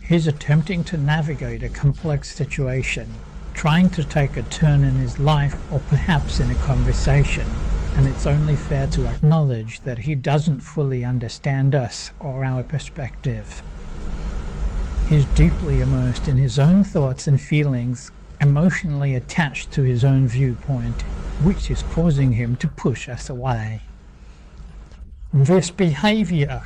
He's attempting to navigate a complex situation, trying to take a turn in his life or perhaps in a conversation, and it's only fair to acknowledge that he doesn't fully understand us or our perspective. He's deeply immersed in his own thoughts and feelings, emotionally attached to his own viewpoint, which is causing him to push us away. This behavior,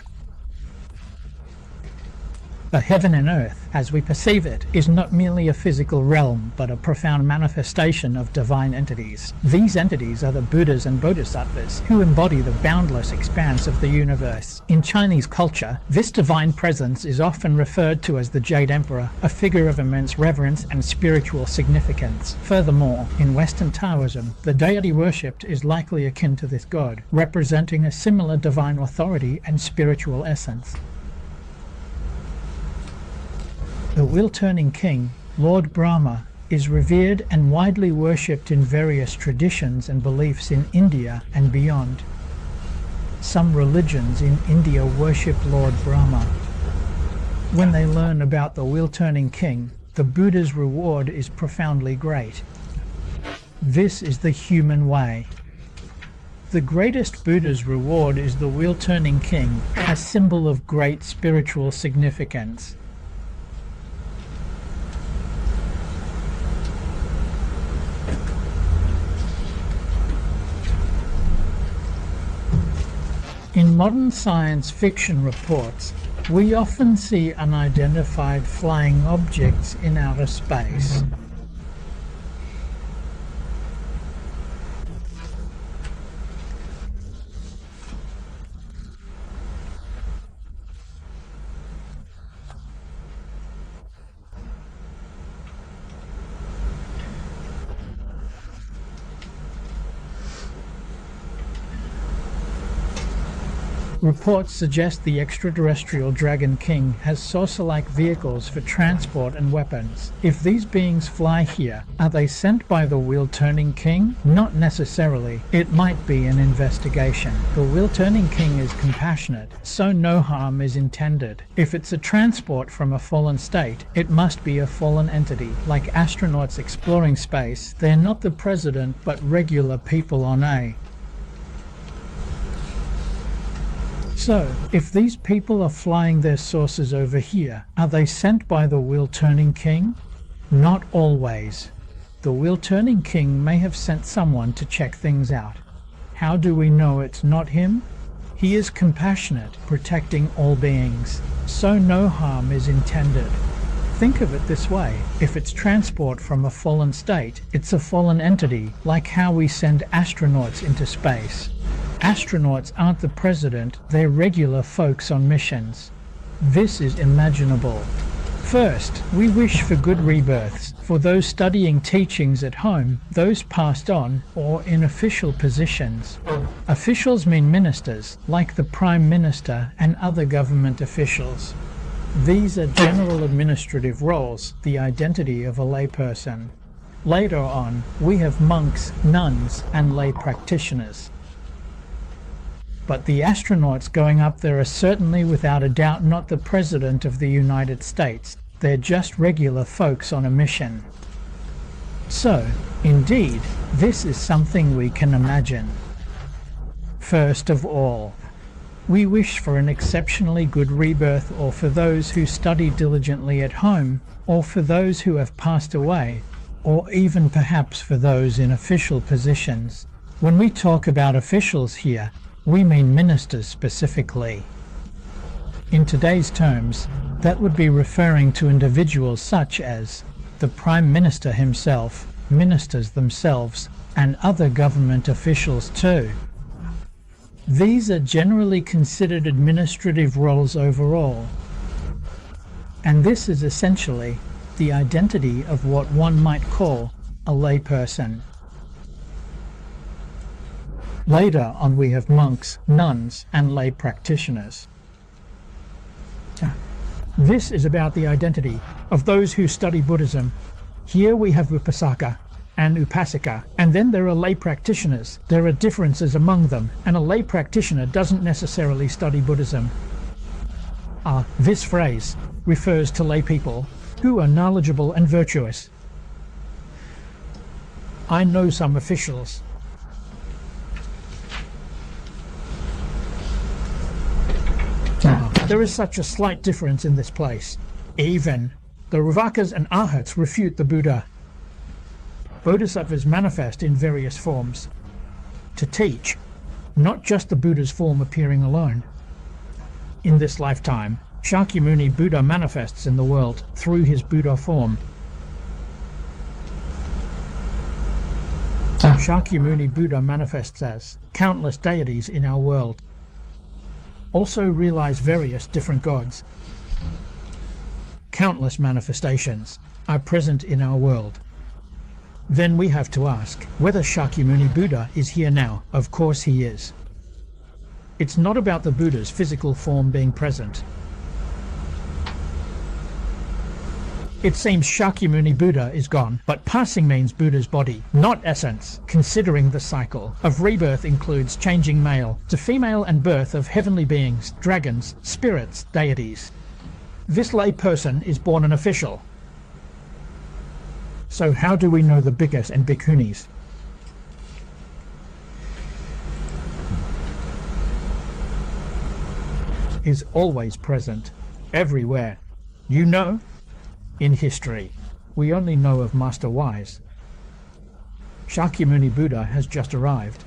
the heaven and earth, as we perceive it, is not merely a physical realm, but a profound manifestation of divine entities. These entities are the Buddhas and Bodhisattvas, who embody the boundless expanse of the universe. In Chinese culture, this divine presence is often referred to as the Jade Emperor, a figure of immense reverence and spiritual significance. Furthermore, in Western Taoism, the deity worshipped is likely akin to this god, representing a similar divine authority and spiritual essence. The wheel-turning king, Lord Brahma, is revered and widely worshipped in various traditions and beliefs in India and beyond. Some religions in India worship Lord Brahma. When they learn about the wheel-turning king, the Buddha's reward is profoundly great. This is the human way. The greatest Buddha's reward is the wheel-turning king, a symbol of great spiritual significance. In modern science fiction reports, we often see unidentified flying objects in outer space. Reports suggest the extraterrestrial Dragon King has saucer-like vehicles for transport and weapons. If these beings fly here, are they sent by the wheel-turning king? Not necessarily. It might be an investigation. The wheel-turning king is compassionate, so no harm is intended. If it's a transport from a fallen state, it must be a fallen entity. Like astronauts exploring space, they're not the president but regular people on A. So, if these people are flying their saucers over here, are they sent by the wheel-turning king? Not always. The wheel-turning king may have sent someone to check things out. How do we know it's not him? He is compassionate, protecting all beings, so no harm is intended. Think of it this way: if it's transport from a fallen state, it's a fallen entity, like how we send astronauts into space. Astronauts aren't the president, they're regular folks on missions. This is imaginable. First, we wish for good rebirths for those studying teachings at home, those passed on, or in official positions. Officials mean ministers, like the Prime Minister and other government officials. These are general administrative roles, the identity of a layperson. Later on, we have monks, nuns, and lay practitioners. But the astronauts going up there are certainly without a doubt not the President of the United States. They're just regular folks on a mission. So, indeed, this is something we can imagine. First of all, we wish for an exceptionally good rebirth, or for those who study diligently at home, or for those who have passed away, or even perhaps for those in official positions. When we talk about officials here, we mean ministers specifically. In today's terms, that would be referring to individuals such as the Prime Minister himself, ministers themselves, and other government officials too. These are generally considered administrative roles overall, and this is essentially the identity of what one might call a layperson. Later on we have monks, nuns, and lay practitioners. This is about the identity of those who study Buddhism. Here we have Upasaka and Upasika, and then there are lay practitioners. There are differences among them, and a lay practitioner doesn't necessarily study Buddhism. This phrase, refers to lay people who are knowledgeable and virtuous. I know some officials. There is such a slight difference in this place. Even the Ravakas and Arhats refute the Buddha. Bodhisattvas manifest in various forms to teach, not just the Buddha's form appearing alone. In this lifetime, Shakyamuni Buddha manifests in the world through his Buddha form. Shakyamuni Buddha manifests as countless deities in our world. Also realize various different gods. Countless manifestations are present in our world. Then we have to ask whether Shakyamuni Buddha is here now. Of course he is. It's not about the Buddha's physical form being present. It seems Shakyamuni Buddha is gone, but passing means Buddha's body, not essence, considering the cycle of rebirth includes changing male to female and birth of heavenly beings, dragons, spirits, deities. This lay person is born an official. So how do we know the bhikkhus and bhikkhunis? Is always present, everywhere. You know? In history, we only know of Master Wise. Shakyamuni Buddha has just arrived.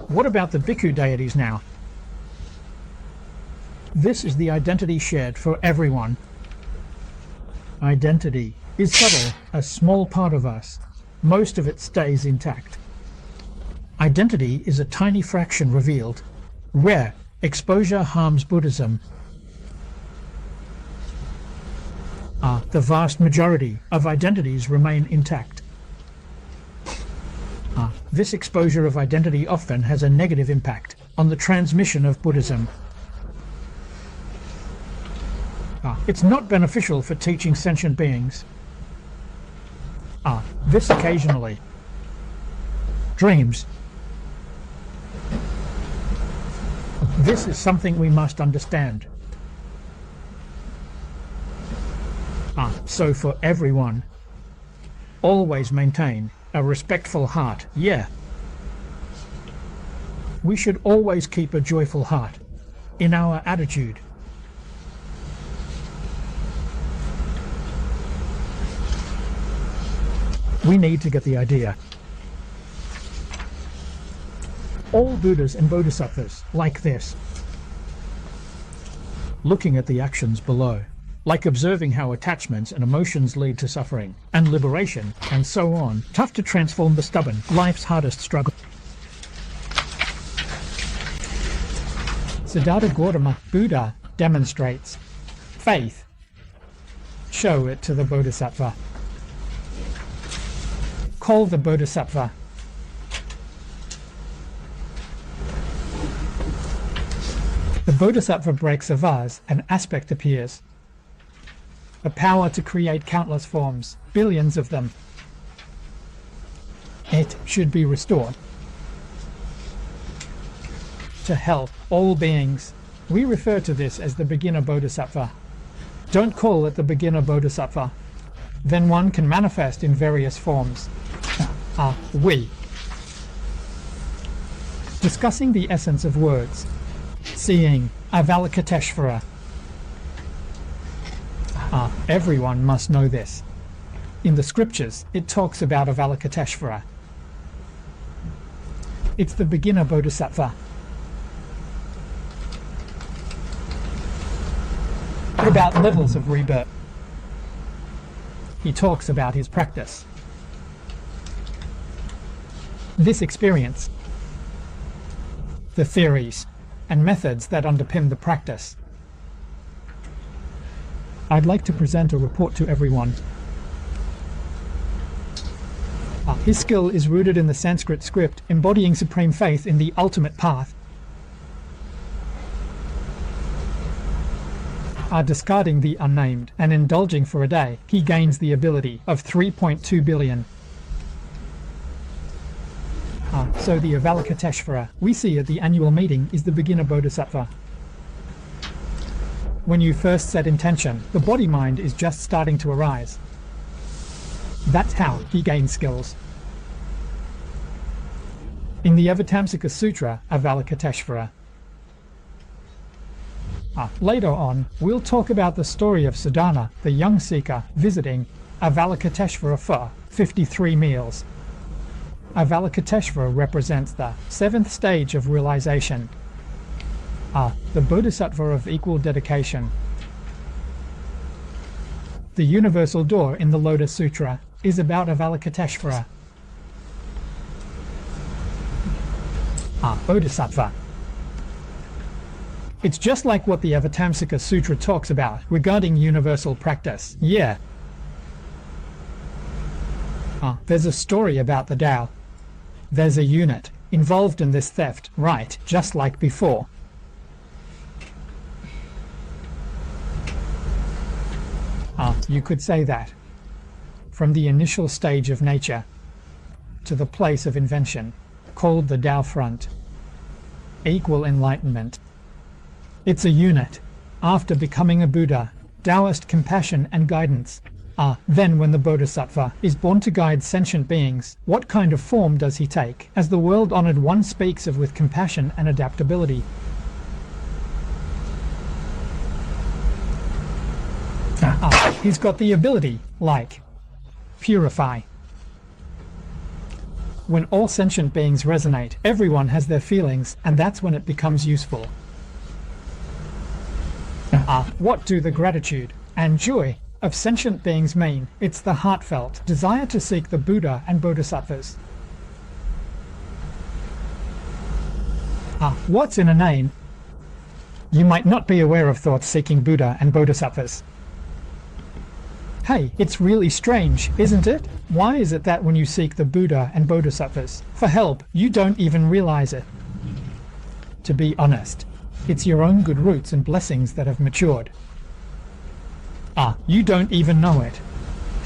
What about the bhikkhu deities now? This is the identity shared for everyone. Identity is subtle, a small part of us. Most of it stays intact. Identity is a tiny fraction revealed. Rare exposure harms Buddhism. The vast majority of identities remain intact. This exposure of identity often has a negative impact on the transmission of Buddhism. It's not beneficial for teaching sentient beings. This occasionally. Dreams. This is something we must understand. So for everyone, always maintain a respectful heart. Yeah. We should always keep a joyful heart in our attitude. We need to get the idea. All Buddhas and Bodhisattvas like this. Looking at the actions below, like observing how attachments and emotions lead to suffering and liberation and so on. Tough to transform the stubborn, life's hardest struggle. Siddhartha Gautama Buddha demonstrates faith. Show it to the Bodhisattva. Call the Bodhisattva. The Bodhisattva breaks a vase, an aspect appears. A power to create countless forms, billions of them. It should be restored. To help all beings. We refer to this as the beginner Bodhisattva. Don't call it the beginner Bodhisattva. Then one can manifest in various forms. We. Discussing the essence of words. Seeing Avalokiteshvara. Everyone must know this. In the scriptures, it talks about Avalokiteshvara. It's the beginner Bodhisattva. About levels of rebirth. He talks about his practice. This experience. The theories and methods that underpin the practice. I'd like to present a report to everyone. His skill is rooted in the Sanskrit script, embodying supreme faith in the ultimate path. Discarding the unnamed and indulging for a day, he gains the ability of 3.2 billion. So the Avalokiteshvara we see at the annual meeting is the beginner Bodhisattva. When you first set intention, the body-mind is just starting to arise. That's how he gains skills. In the Avatamsaka Sutra, Avalokiteshvara. Later on, we'll talk about the story of Sadhana, the young seeker, visiting Avalokiteshvara for 53 meals. Avalokiteshvara represents the 7th stage of realization. The Bodhisattva of equal dedication. The universal door in the Lotus Sutra is about Avalokiteshvara. Bodhisattva. It's just like what the Avatamsaka Sutra talks about regarding universal practice. Yeah. There's a story about the Tao. There's a unit involved in this theft, right, just like before. You could say that. From the initial stage of nature to the place of invention, called the Tao front. Equal enlightenment. It's a unit. After becoming a Buddha, Taoist compassion and guidance. Then when the Bodhisattva is born to guide sentient beings, what kind of form does he take? As the world-honored one speaks of with compassion and adaptability. He's got the ability, like, purify. When all sentient beings resonate, everyone has their feelings, and that's when it becomes useful. What do the gratitude and joy of sentient beings mean? It's the heartfelt desire to seek the Buddha and Bodhisattvas. What's in a name? You might not be aware of thoughts seeking Buddha and Bodhisattvas. Hey, it's really strange, isn't it? Why is it that when you seek the Buddha and Bodhisattvas for help, you don't even realize it? To be honest, it's your own good roots and blessings that have matured. You don't even know it.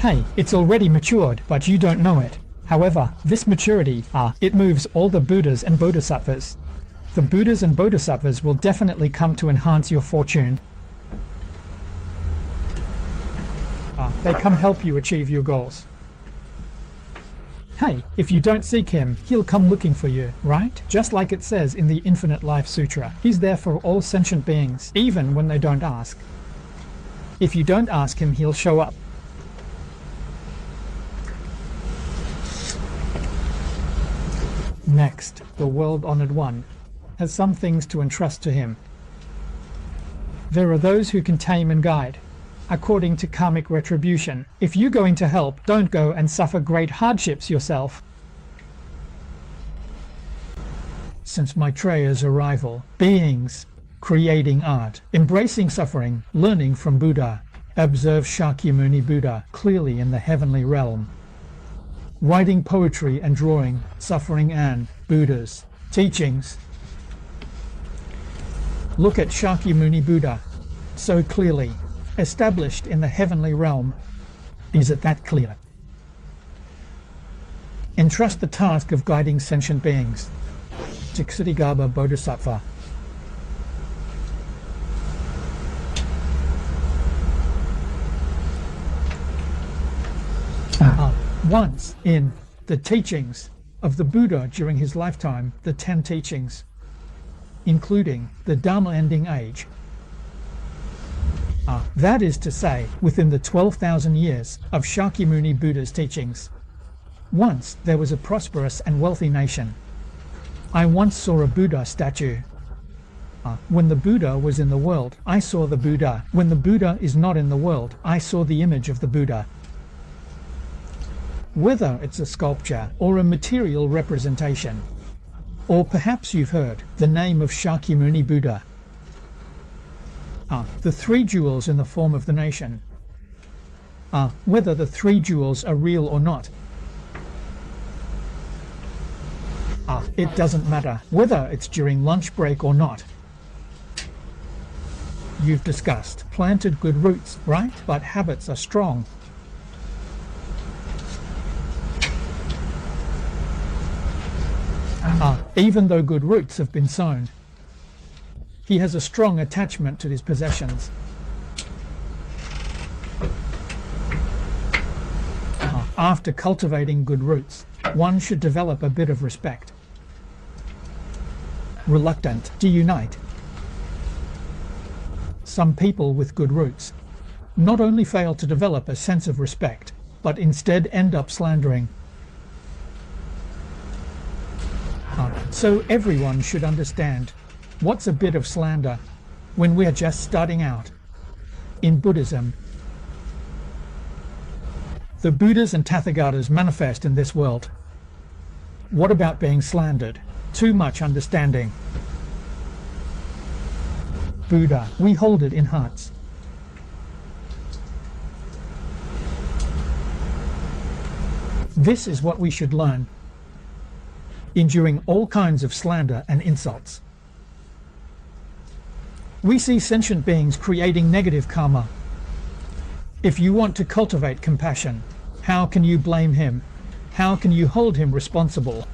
Hey, it's already matured, but you don't know it. However, this maturity, it moves all the Buddhas and Bodhisattvas. The Buddhas and Bodhisattvas will definitely come to enhance your fortune. They come help you achieve your goals. Hey, if you don't seek him, he'll come looking for you, right? Just like it says in the Infinite Life Sutra. He's there for all sentient beings, even when they don't ask. If you don't ask him, he'll show up. Next, the world-honored one has some things to entrust to him. There are those who can tame and guide, according to karmic retribution. If you're going to help, don't go and suffer great hardships yourself. Since Maitreya's arrival, beings creating art, embracing suffering, learning from Buddha, observe Shakyamuni Buddha clearly in the heavenly realm, writing poetry and drawing, suffering and Buddha's teachings. Look at Shakyamuni Buddha so clearly, established in the heavenly realm. Is it that clear? Entrust the task of guiding sentient beings to Ksitigarbha Bodhisattva. Once in the teachings of the Buddha during his lifetime, the 10 teachings, including the Dharma ending age, that is to say, within the 12,000 years of Shakyamuni Buddha's teachings. Once there was a prosperous and wealthy nation. I once saw a Buddha statue. When the Buddha was in the world, I saw the Buddha. When the Buddha is not in the world, I saw the image of the Buddha. Whether it's a sculpture or a material representation, or perhaps you've heard the name of Shakyamuni Buddha. The 3 jewels in the form of the nation. Whether the 3 jewels are real or not. It doesn't matter whether it's during lunch break or not. You've discussed planted good roots, right? But habits are strong. Even though good roots have been sown, he has a strong attachment to his possessions. After cultivating good roots, one should develop a bit of respect. Reluctant to unite. Some people with good roots not only fail to develop a sense of respect, but instead end up slandering. So everyone should understand what's a bit of slander when we are just starting out. In Buddhism, the Buddhas and Tathagatas manifest in this world. What about being slandered? Too much understanding. Buddha, we hold it in hearts. This is what we should learn, enduring all kinds of slander and insults. We see sentient beings creating negative karma. If you want to cultivate compassion, how can you blame him? How can you hold him responsible?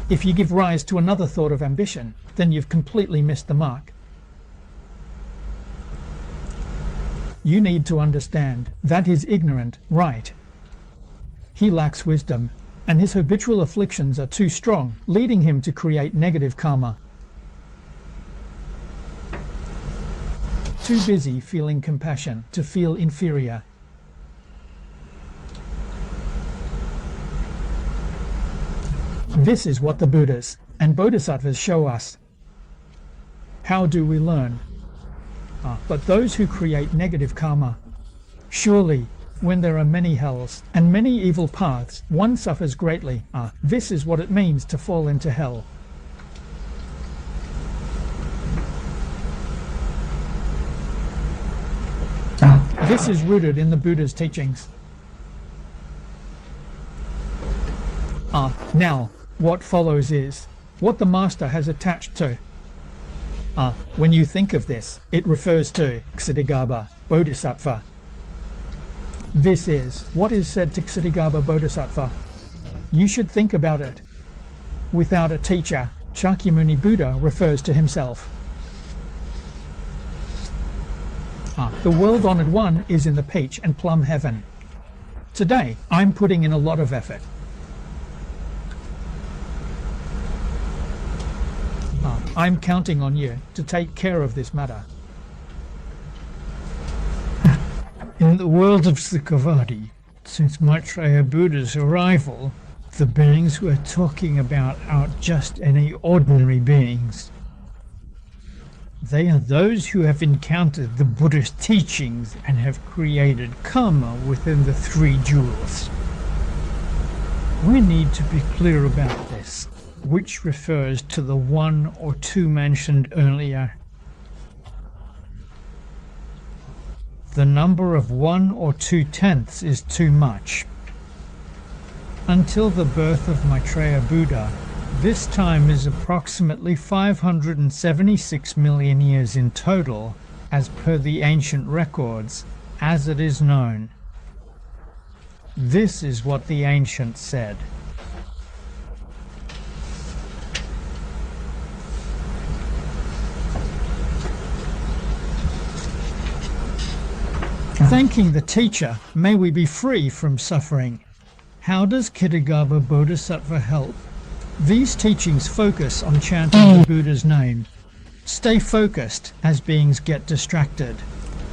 If you give rise to another thought of ambition, then you've completely missed the mark. You need to understand that is ignorant, right? He lacks wisdom, and his habitual afflictions are too strong, leading him to create negative karma. Too busy feeling compassion to feel inferior. This is what the Buddhas and Bodhisattvas show us. How do we learn? But those who create negative karma, surely when there are many hells and many evil paths, one suffers greatly. This is what it means to fall into hell. This is rooted in the Buddha's teachings. Now, what follows is what the Master has attached to. When you think of this, it refers to Ksitigarbha Bodhisattva. This is what is said to Ksitigarbha Bodhisattva. You should think about it. Without a teacher, Shakyamuni Buddha refers to himself. The world-honored one is in the peach and plum heaven. Today, I'm putting in a lot of effort. I'm counting on you to take care of this matter. In the world of Sukhavati, since Maitreya Buddha's arrival, the beings we're talking about aren't just any ordinary beings. They are those who have encountered the Buddha's teachings and have created karma within the three jewels. We need to be clear about this, which refers to the one or two mentioned earlier. The number of 1 or 2/10 is too much. Until the birth of Maitreya Buddha, this time is approximately 576 million years in total, as per the ancient records, as it is known. This is what the ancients said. Thanking the teacher, may we be free from suffering. How does Ksitigarbha Bodhisattva help? These teachings focus on chanting the Buddha's name. Stay focused as beings get distracted.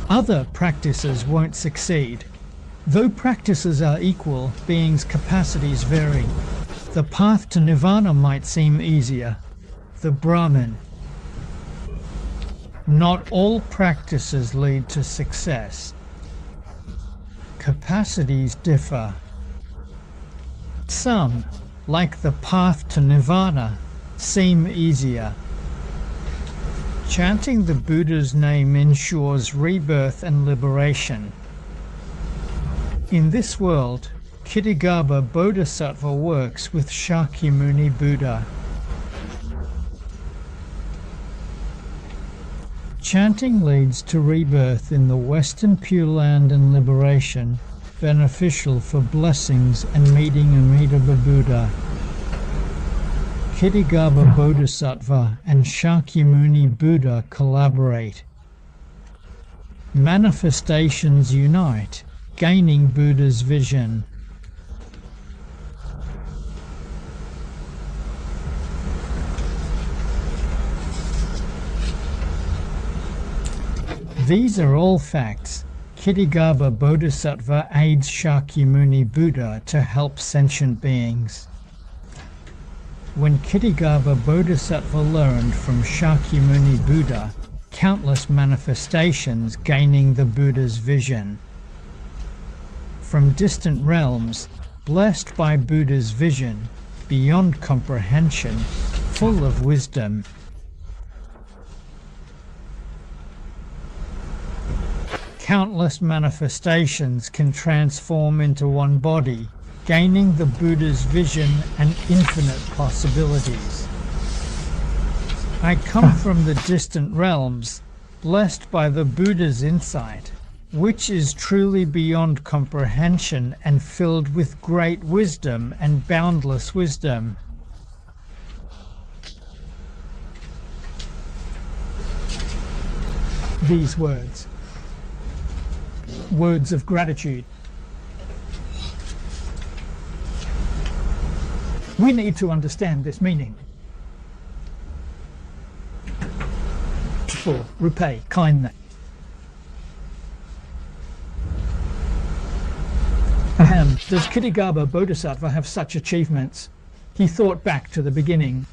Other practices won't succeed. Though practices are equal, beings' capacities vary. The path to nirvana might seem easier. The Brahmin. Not all practices lead to success. Capacities differ. Some, like the path to nirvana, seem easier. Chanting the Buddha's name ensures rebirth and liberation. In this world, Ksitigarbha Bodhisattva works with Shakyamuni Buddha. Chanting leads to rebirth in the Western Pure Land and liberation, beneficial for blessings and meeting Amitabha Buddha. Ksitigarbha Bodhisattva and Shakyamuni Buddha collaborate. Manifestations unite, gaining Buddha's vision. These are all facts. Kitigarbha Bodhisattva aids Shakyamuni Buddha to help sentient beings. When Kitigarbha Bodhisattva learned from Shakyamuni Buddha, countless manifestations gaining the Buddha's vision. From distant realms, blessed by Buddha's vision, beyond comprehension, full of wisdom. Countless manifestations can transform into one body, gaining the Buddha's vision and infinite possibilities. I come from the distant realms, blessed by the Buddha's insight, which is truly beyond comprehension and filled with great wisdom and boundless wisdom. These words of gratitude. We need to understand this meaning. For repay kindness. Does Kitigarbha Bodhisattva have such achievements? He thought back to the beginning.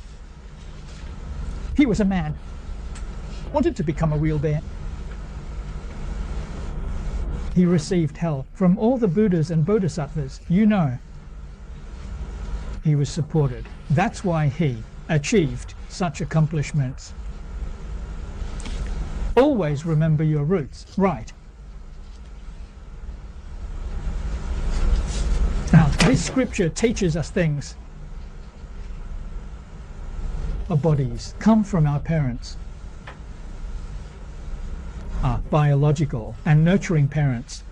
He was a man, wanted to become a real bear. He received help from all the Buddhas and Bodhisattvas, you know. He was supported. That's why he achieved such accomplishments. Always remember your roots, right? Now, this scripture teaches us things. Our bodies come from our parents. Our biological and nurturing parents.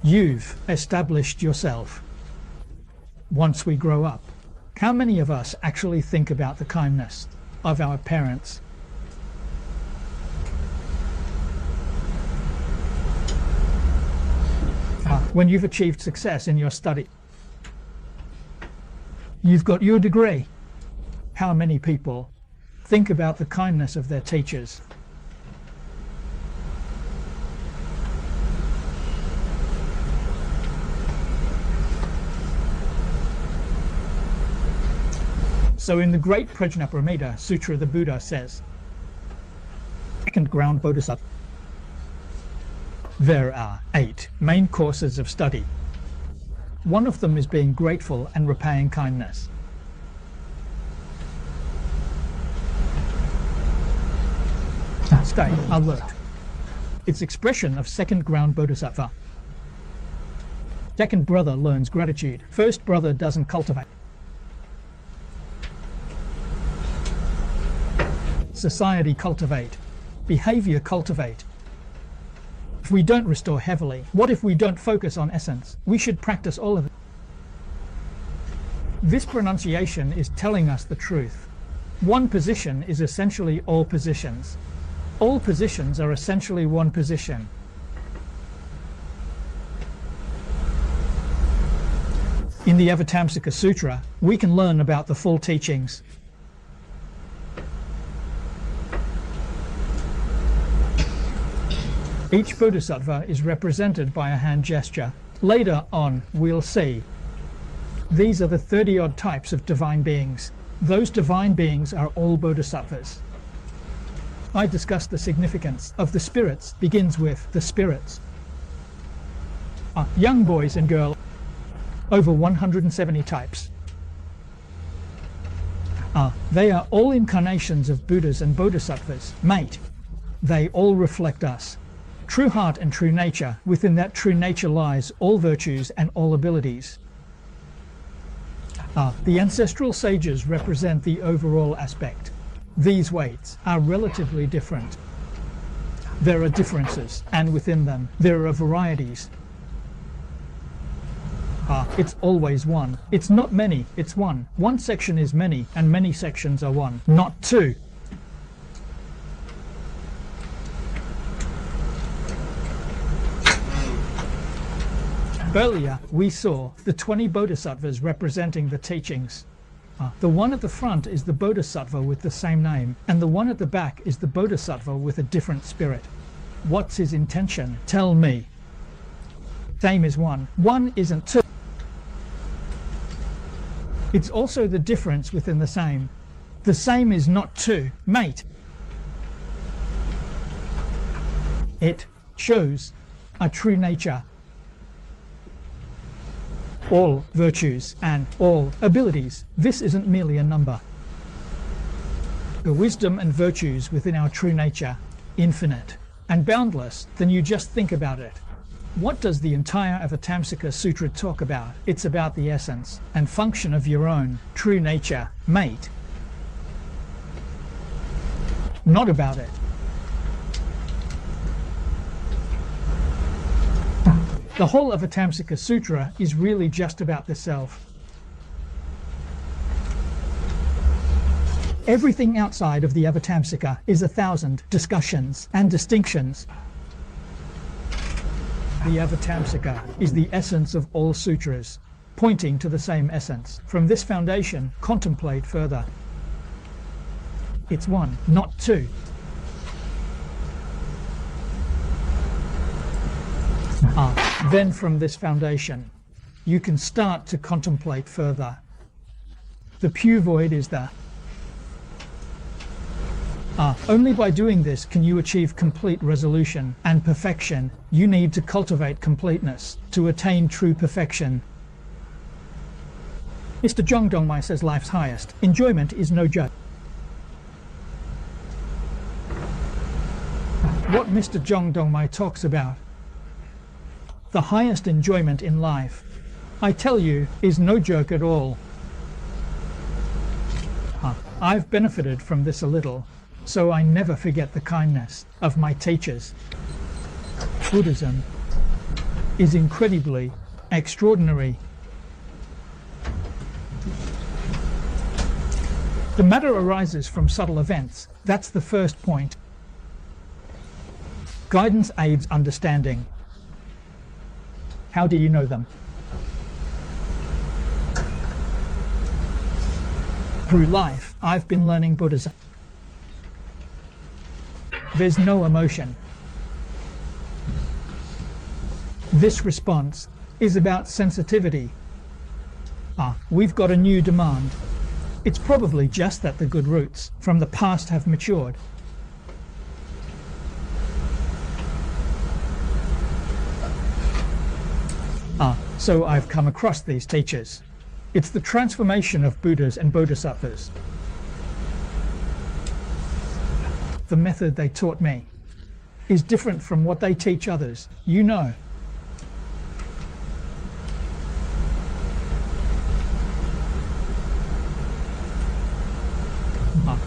You've established yourself. Once we grow up, how many of us actually think about the kindness of our parents? When you've achieved success in your study, you've got your degree. How many people think about the kindness of their teachers? So in the great Prajnaparamita Sutra, the Buddha says, second ground Bodhisattva. There are 8 main courses of study. One of them is being grateful and repaying kindness. Stay alert. It's expression of second ground Bodhisattva. Second brother learns gratitude. First brother doesn't cultivate. Society cultivate. Behavior cultivate. If we don't restore heavily, what if we don't focus on essence? We should practice all of it. This pronunciation is telling us the truth. One position is essentially all positions. All positions are essentially one position. In the Avatamsaka Sutra, we can learn about the full teachings. Each Bodhisattva is represented by a hand gesture. Later on, we'll see. These are the 30-odd types of divine beings. Those divine beings are all Bodhisattvas. I discussed the significance of the spirits. Begins with the spirits. Young boys and girls, over 170 types. They are all incarnations of Buddhas and Bodhisattvas. Mate, they all reflect us. True heart and true nature. Within that true nature lies all virtues and all abilities. The ancestral sages represent the overall aspect. These weights are relatively different. There are differences, and within them there are varieties. It's always one. It's not many, it's one. One section is many, and many sections are one, not two. Earlier, we saw the 20 Bodhisattvas representing the teachings. The one at the front is the Bodhisattva with the same name, and the one at the back is the Bodhisattva with a different spirit. What's his intention? Tell me. Same is one. One isn't two. It's also the difference within the same. The same is not two, mate. It shows a true nature. All virtues and all abilities. This isn't merely a number. The wisdom and virtues within our true nature, infinite and boundless, then you just think about it. What does the entire Avatamsaka Sutra talk about? It's about the essence and function of your own true nature, mate. Not about it. The whole Avatamsaka Sutra is really just about the self. Everything outside of the Avatamsaka is 1,000 discussions and distinctions. The Avatamsaka is the essence of all sutras, pointing to the same essence. From this foundation, contemplate further. It's one, not two. Then from this foundation, you can start to contemplate further. The pure void is the only by doing this can you achieve complete resolution and perfection. You need to cultivate completeness to attain true perfection. Mr. Zhong Dongmai says life's highest enjoyment is no joke. What Mr. Zhong Dongmai talks about, the highest enjoyment in life, I tell you, is no joke at all. I've benefited from this a little, so I never forget the kindness of my teachers. Buddhism is incredibly extraordinary. The matter arises from subtle events. That's the first point. Guidance aids understanding. How do you know them? Through life, I've been learning Buddhism. There's no emotion. This response is about sensitivity. We've got a new demand. It's probably just that the good roots from the past have matured. So I've come across these teachers. It's the transformation of Buddhas and Bodhisattvas. The method they taught me is different from what they teach others. You know.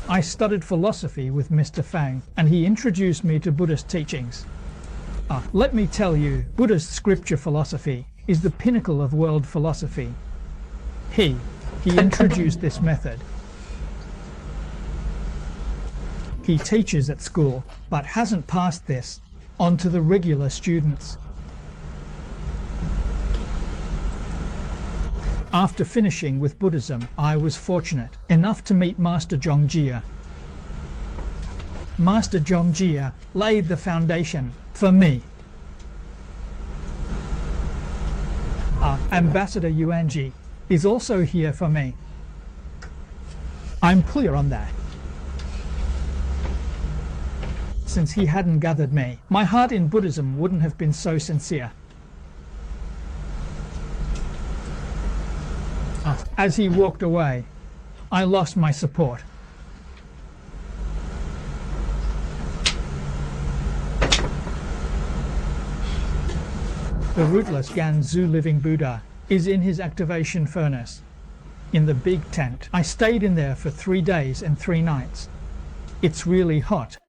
I studied philosophy with Mr. Fang, and he introduced me to Buddhist teachings. Let me tell you, Buddhist scripture philosophy is the pinnacle of world philosophy. He introduced this method. He teaches at school, but hasn't passed this on to the regular students. After finishing with Buddhism, I was fortunate enough to meet Master Zhongjie. Master Zhongjie laid the foundation for me. Ambassador Yuanji is also here for me. I'm clear on that. Since he hadn't gathered me, my heart in Buddhism wouldn't have been so sincere. As he walked away, I lost my support. The rootless Ganzu living Buddha is in his activation furnace, in the big tent. I stayed in there for 3 days and 3 nights. It's really hot.